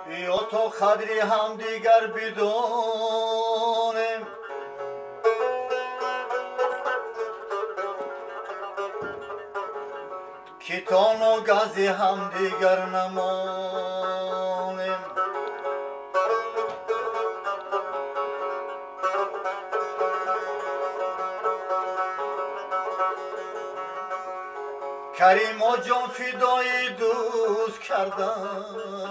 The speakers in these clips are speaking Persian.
بیا تو قدری هم دیگر بدانیم که تا ناگزی هم دیگر نمانیم کریم و جان فدای دوست کردن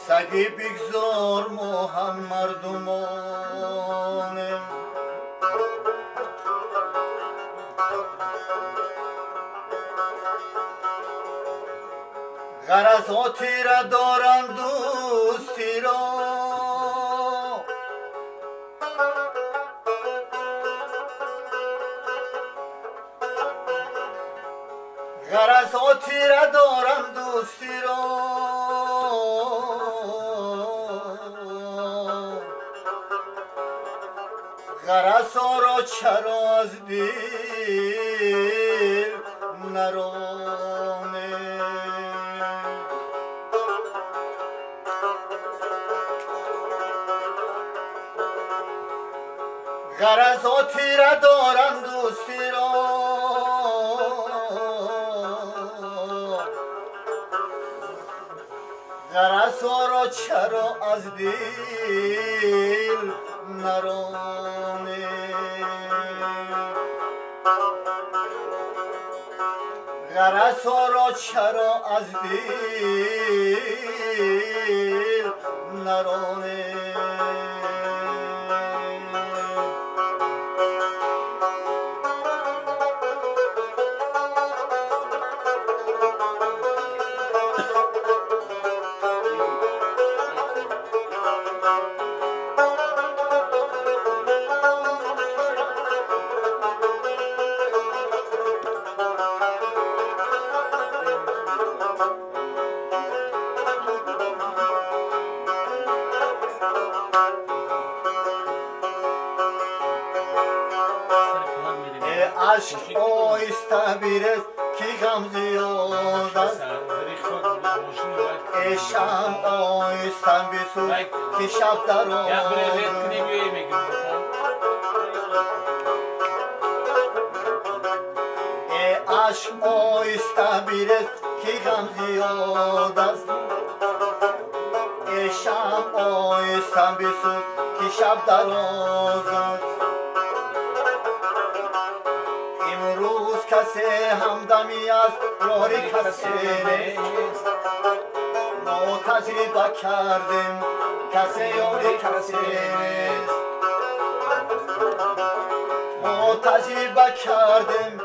سگی بگذار ما هم مردمانیم غرضاتی را دارند دوستی را غرضاتی را دارند دوستی را غرضا را چرا از دل نرانه غرضاتی را دارند دوستی را غرضا را چرا از دل نرانه غرضا را چرا از دل نرانه عشق آیسته بیرد که غم زیاد است ای شمع آیسته بسوز که شب دراز ای عشق آیسته بیرد که غم زیاد است ای شمع آیسته بسوز که شب دراز است امروز کسی همدمی از راه کسی نیست ما تجربه کردیم کسی یاری کسی نیست ما تجربه کردیم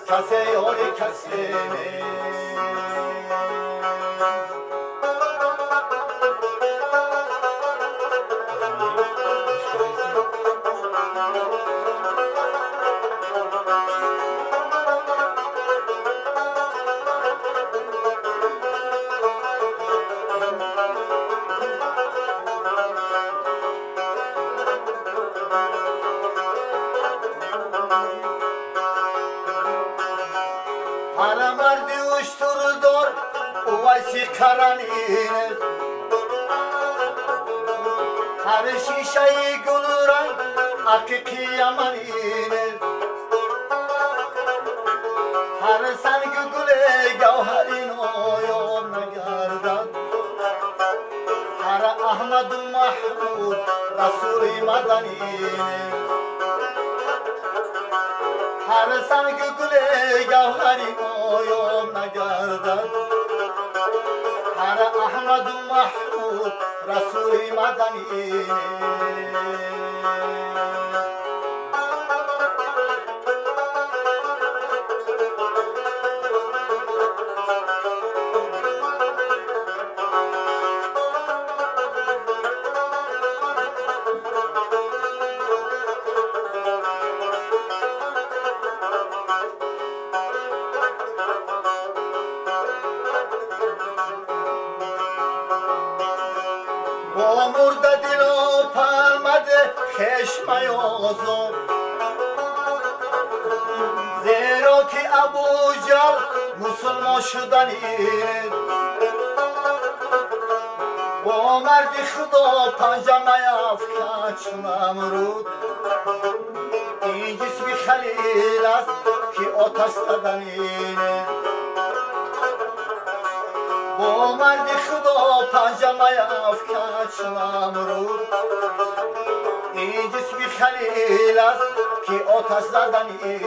کسی یاری کسی نیست هر مردی اشتر دار ویسی قرنین هر شیشه گل رنگ حقیقی یمنین هر سنگ گل گوهرین آیاب نگردد هر احمد محمود رسول مدنین هر سنگ گل گوهری آیاب نگردد هر احمد محمود رسول مدنی با مرده دل و پرمده خشم آزار چرا که ابوجهل مسلمان شدنی با مرد خدا پنجه افکن چون امرود این جسم خلیل است که آتش زدنی با مرد خدا پنجه افکن چون امرود این جسم خلیل است که آتش زدنی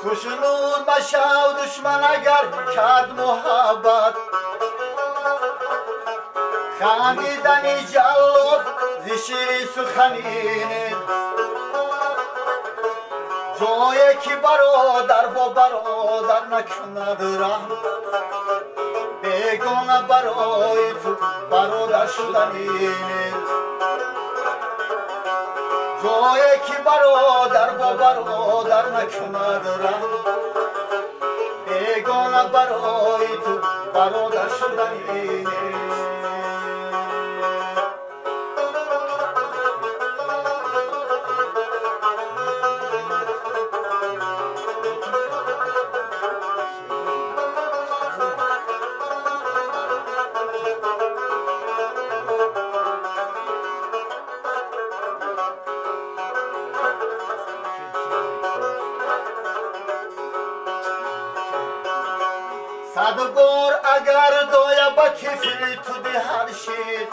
خوشنود بشو دشمن اگر کرد محبت خندیدنی جلاد زشیری سخنین جایی که برادر با برادر نکند رحم بیگانه برای تو برادر شدنین جایی که برادر با برادر نکند رحم بیگانه برای تو برادر شدنی صد بار اگر دایا با کفل تو دهر شید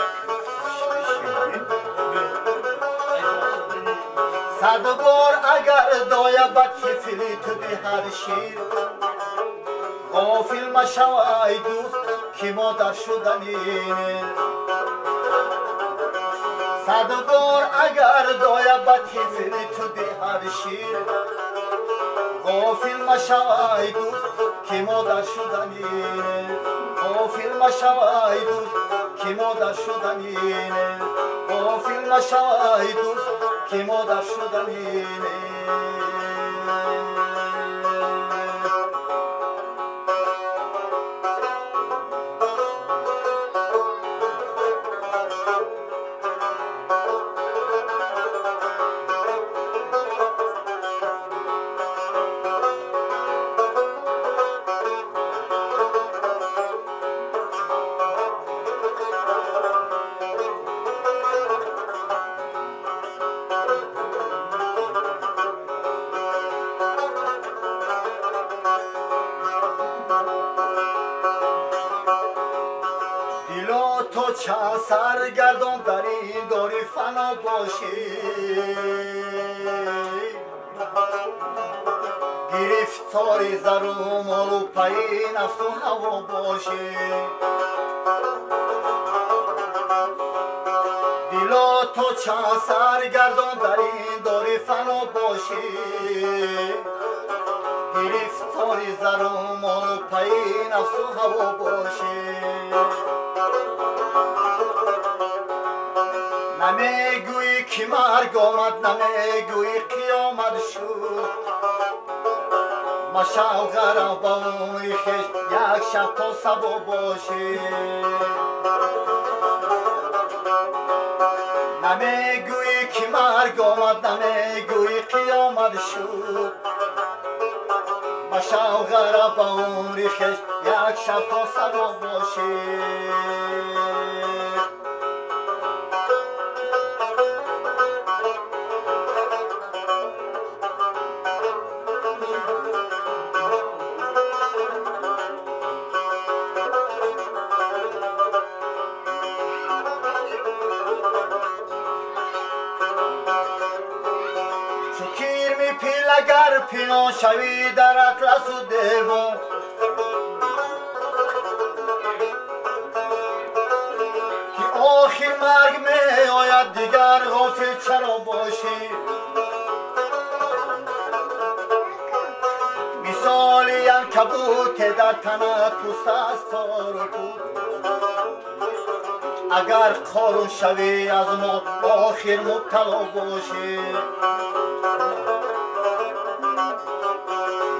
صد بار اگر دایا با کفل تو دهر شید غافل مشو ای دوست که مادر شدنی صد بار اگر دایا با کفل تو دهر شید غافل مشو ای دوست که مادر شدنی غافل مشو ای دوست که مادر شدنی غافل مشو ای دوست که مادر شدنی تو چند سرگردان در این داری فنا باشی گرفتاری زر و مال و پی نفس و هوا باشی دلا تو چند سرگردان در این داری فنا باشی گرفتاری زر و مال و پی نفس و هوا باشی نمیگویی که مرگ آمد نمیگویی قیامت شد مشو غرق با اونی خش یک شب تا صبح باشی نمیگویی که مرگ آمد نمیگویی قیامت شد مشو غرق با اونی خش یک شب تا صبح باشی اگر پینا شوی در اطلس و دیوان که آخر مرگ می آید دیگر غافل چرا باشی مثال یک عنکبوت در تنت پوست است تارکوت اگر قارون شوی از ما آخر مبتلا باشی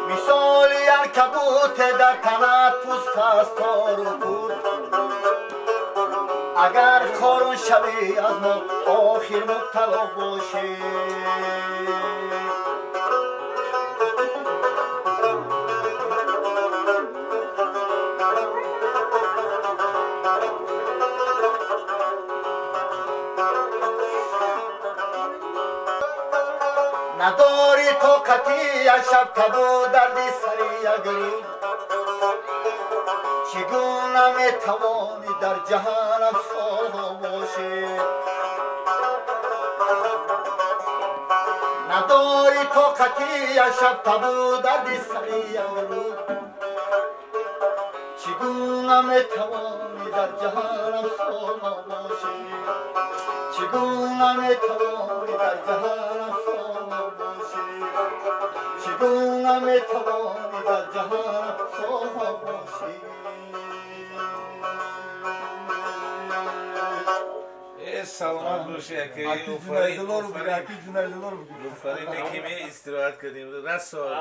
مثال عنکبوت در تنت پوست است تارکوت اگر قارون شوی از ما آخر مبتلا باشی نداری طاقتی یک شب تبو دردی سری اگری چگونه میتوانی در جهنم سالها باشی نداری طاقتی یک شب تبو دردی سری اگری چگونه میتوانی در جهنم سالها باشی چگونه میتوانی در جهنم سالها باشی چگونه میتوانی در جهنم سالها باشی سلامت باشه که آفرین نکیمه استراحت کردیم رسال